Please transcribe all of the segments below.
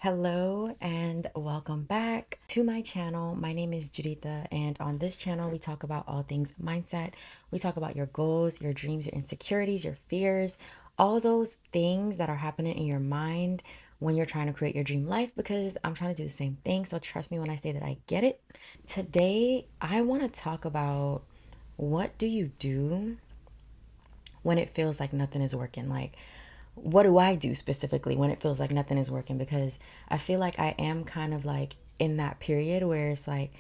Hello and welcome back to my channel. My name is Juditha, and on this channel we talk about all things mindset. We talk about your goals, your dreams, your insecurities, your fears, all those things that are happening in your mind when you're trying to create your dream life, because I'm trying to do the same thing. So trust me when I say that I get it. Today I want to talk about, what do you do when it feels like nothing is working? Like, what do I do specifically when it feels like nothing is working? Because I feel like I am kind of like in that period where it's like,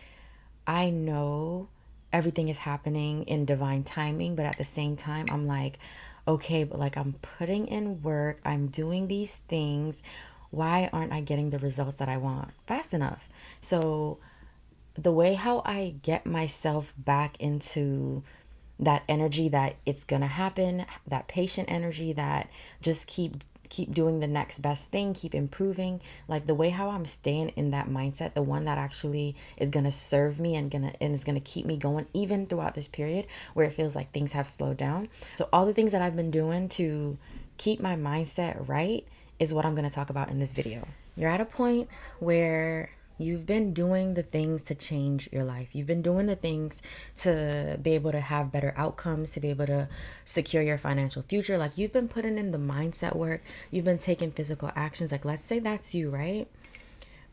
I know everything is happening in divine timing, but at the same time, I'm like, okay, but like I'm putting in work, I'm doing these things. Why aren't I getting the results that I want fast enough? So the way how I get myself back into that energy that it's gonna happen, that patient energy, that just keep doing the next best thing, keep improving, like the way how I'm staying in that mindset, the one that actually is gonna serve me and is gonna keep me going even throughout this period where it feels like things have slowed down. So all the things that I've been doing to keep my mindset right is what I'm going to talk about in this video. You're at a point where you've been doing the things to change your life. You've been doing the things to be able to have better outcomes, to be able to secure your financial future. Like, you've been putting in the mindset work. You've been taking physical actions. Like, let's say that's you, right?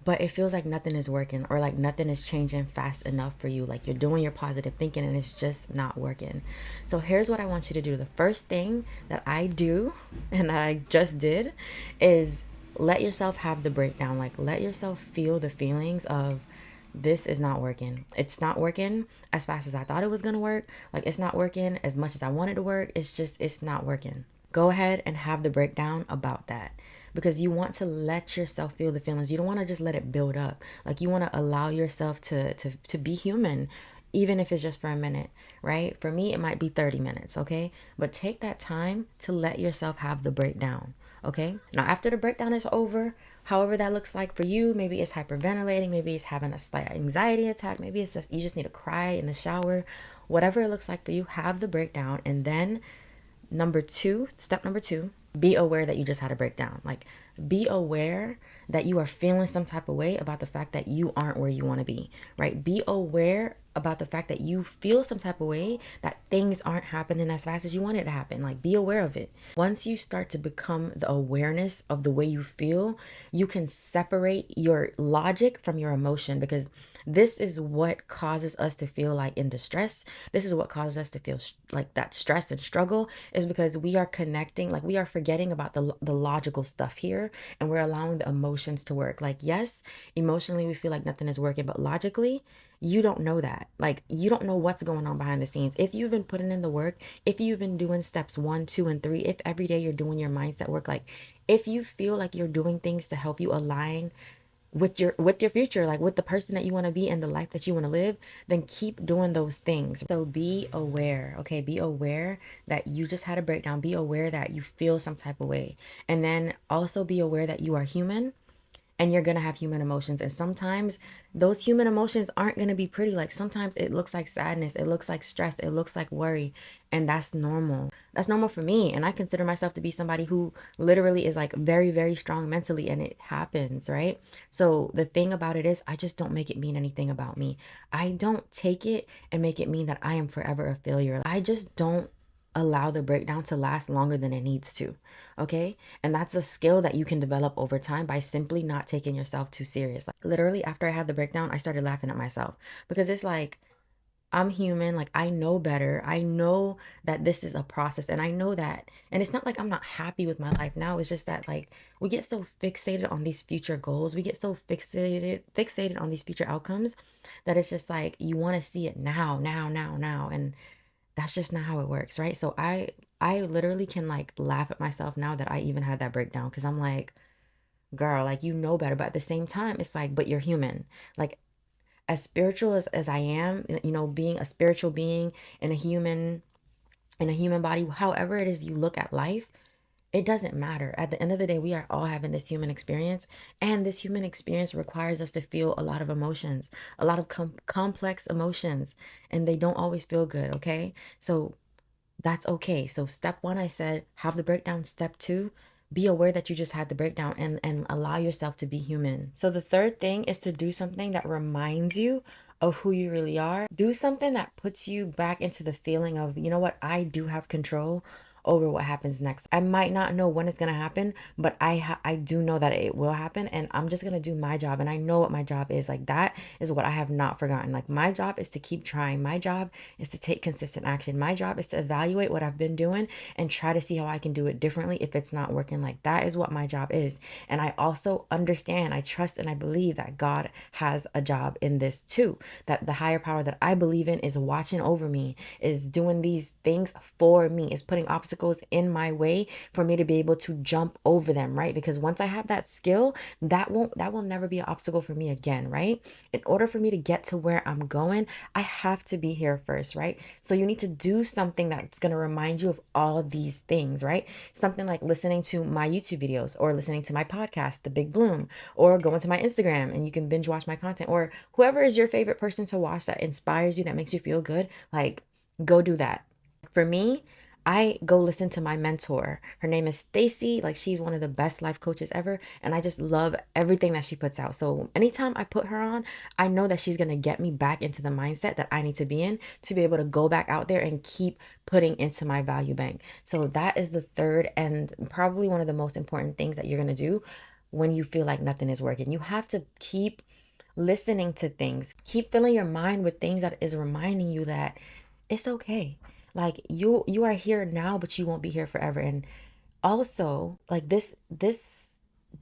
But it feels like nothing is working, or like nothing is changing fast enough for you. Like, you're doing your positive thinking and it's just not working. So here's what I want you to do. The first thing that I do and I just did is let yourself have the breakdown. Like, let yourself feel the feelings of, this is not working. It's not working as fast as I thought it was going to work. Like, it's not working as much as I wanted to work. It's not working. Go ahead and have the breakdown about that, because you want to let yourself feel the feelings. You don't want to just let it build up. Like, you want to allow yourself to be human, even if it's just for a minute, right? For me, it might be 30 minutes, okay? But take that time to let yourself have the breakdown, okay? Now, after the breakdown is over, however that looks like for you, maybe it's hyperventilating, maybe it's having a slight anxiety attack, maybe it's just you just need to cry in the shower. Whatever it looks like for you, have the breakdown. And then step number two, be aware that you just had a breakdown. Like, be aware that you are feeling some type of way about the fact that you aren't where you want to be, right? Be aware about the fact that you feel some type of way that things aren't happening as fast as you want it to happen. Like, be aware of it. Once you start to become the awareness of the way you feel, you can separate your logic from your emotion, because this is what causes us to feel like in distress. This is what causes us to feel like that stress and struggle, is because we are connecting, like we are forgetting about the logical stuff here, and we're allowing the emotions to work. Like, yes, emotionally we feel like nothing is working, but logically you don't know that. Like, you don't know what's going on behind the scenes. If you've been putting in the work, if you've been doing steps 1, 2, and 3, if every day you're doing your mindset work, like if you feel like you're doing things to help you align with your future, like with the person that you want to be and the life that you want to live, then keep doing those things. So be aware, okay? Be aware that you just had a breakdown. Be aware that you feel some type of way. And then also be aware that you are human and you're gonna have human emotions. And sometimes those human emotions aren't gonna be pretty. Like, sometimes it looks like sadness, it looks like stress, it looks like worry, and that's normal. That's normal for me. And I consider myself to be somebody who literally is like very, very strong mentally, and it happens, right? So the thing about it is, I just don't make it mean anything about me. I don't take it and make it mean that I am forever a failure. I just don't allow the breakdown to last longer than it needs to. Okay. And that's a skill that you can develop over time by simply not taking yourself too serious. Like, literally, after I had the breakdown, I started laughing at myself, because it's like, I'm human. Like, I know better. I know that this is a process, and I know that. And it's not like I'm not happy with my life now. It's just that, like, we get so fixated on these future goals. We get so fixated on these future outcomes, that it's just like you want to see it now, now, now, now. And that's just not how it works, right? So I literally can like laugh at myself now that I even had that breakdown, because I'm like, girl, like, you know better. But at the same time, it's like, but you're human. Like, as spiritual as I am, being a spiritual being in a human body, however it is you look at life, it doesn't matter. At the end of the day, we are all having this human experience, and this human experience requires us to feel a lot of emotions, a lot of complex emotions, and they don't always feel good, okay? So that's okay. So step one, I said, have the breakdown. Step two, be aware that you just had the breakdown, and allow yourself to be human. So the third thing is to do something that reminds you of who you really are. Do something that puts you back into the feeling of, you know what, I do have control over what happens next. I might not know when it's going to happen, but I do know that it will happen, and I'm just going to do my job, and I know what my job is. Like, that is what I have not forgotten. Like, my job is to keep trying. My job is to take consistent action. My job is to evaluate what I've been doing and try to see how I can do it differently if it's not working. Like, that is what my job is. And I also understand, I trust, and I believe that God has a job in this too. That the higher power that I believe in is watching over me, is doing these things for me, is putting obstacles in my way for me to be able to jump over them, right? Because once I have that skill, that will never be an obstacle for me again, right? In order for me to get to where I'm going, I have to be here first, right? So you need to do something that's going to remind you of all these things, right? Something like listening to my YouTube videos, or listening to my podcast, The Big Bloom, or going to my Instagram and you can binge watch my content, or whoever is your favorite person to watch that inspires you, that makes you feel good, like, go do that. For me, I go listen to my mentor. Her name is Stacy. Like, she's one of the best life coaches ever, and I just love everything that she puts out. So anytime I put her on, I know that she's going to get me back into the mindset that I need to be in to be able to go back out there and keep putting into my value bank. So that is the third and probably one of the most important things that you're going to do when you feel like nothing is working. You have to keep listening to things. Keep filling your mind with things that is reminding you that it's okay. Like, you are here now, but you won't be here forever. And also, like, this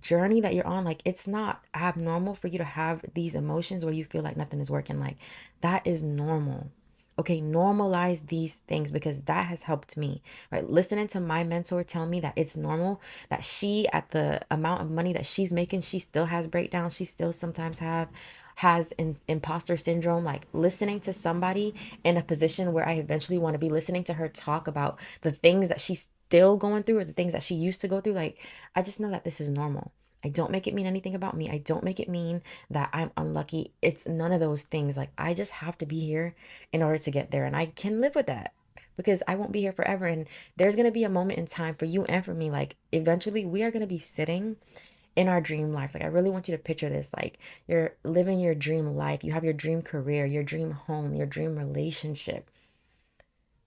journey that you're on, like, it's not abnormal for you to have these emotions where you feel like nothing is working. Like, that is normal. Okay, normalize these things, because that has helped me, right? Listening to my mentor tell me that it's normal, that she, at the amount of money that she's making, she still has breakdowns. She still sometimes has imposter syndrome. Like, listening to somebody in a position where I eventually want to be, listening to her talk about the things that she's still going through, or the things that she used to go through, like, I just know that this is normal. I don't make it mean anything about me. I don't make it mean that I'm unlucky. It's none of those things. Like, I just have to be here in order to get there, and I can live with that, because I won't be here forever. And there's going to be a moment in time for you and for me. Like, eventually we are going to be sitting in our dream lives. Like, I really want you to picture this. Like, you're living your dream life. You have your dream career, your dream home, your dream relationship.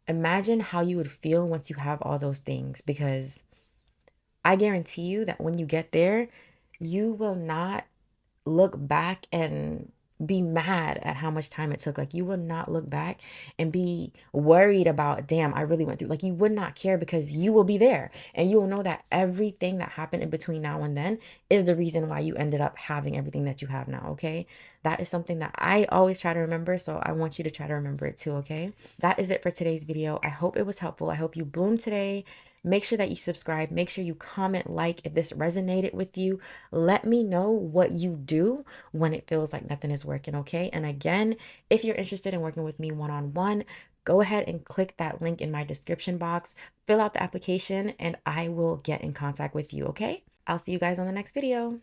Imagine how you would feel once you have all those things, because I guarantee you that when you get there, you will not look back and be mad at how much time it took. Like, you will not look back and be worried about, damn, I really went through. Like, you would not care, because you will be there, and you will know that everything that happened in between now and then is the reason why you ended up having everything that you have now. Okay, that is something that I always try to remember, so I want you to try to remember it too. Okay, that is it for today's video. I hope it was helpful. I hope you bloom today. Make sure that you subscribe. Make sure you comment, like, if this resonated with you. Let me know what you do when it feels like nothing is working, okay? And again, if you're interested in working with me one-on-one, go ahead and click that link in my description box. Fill out the application, and I will get in contact with you, okay? I'll see you guys on the next video.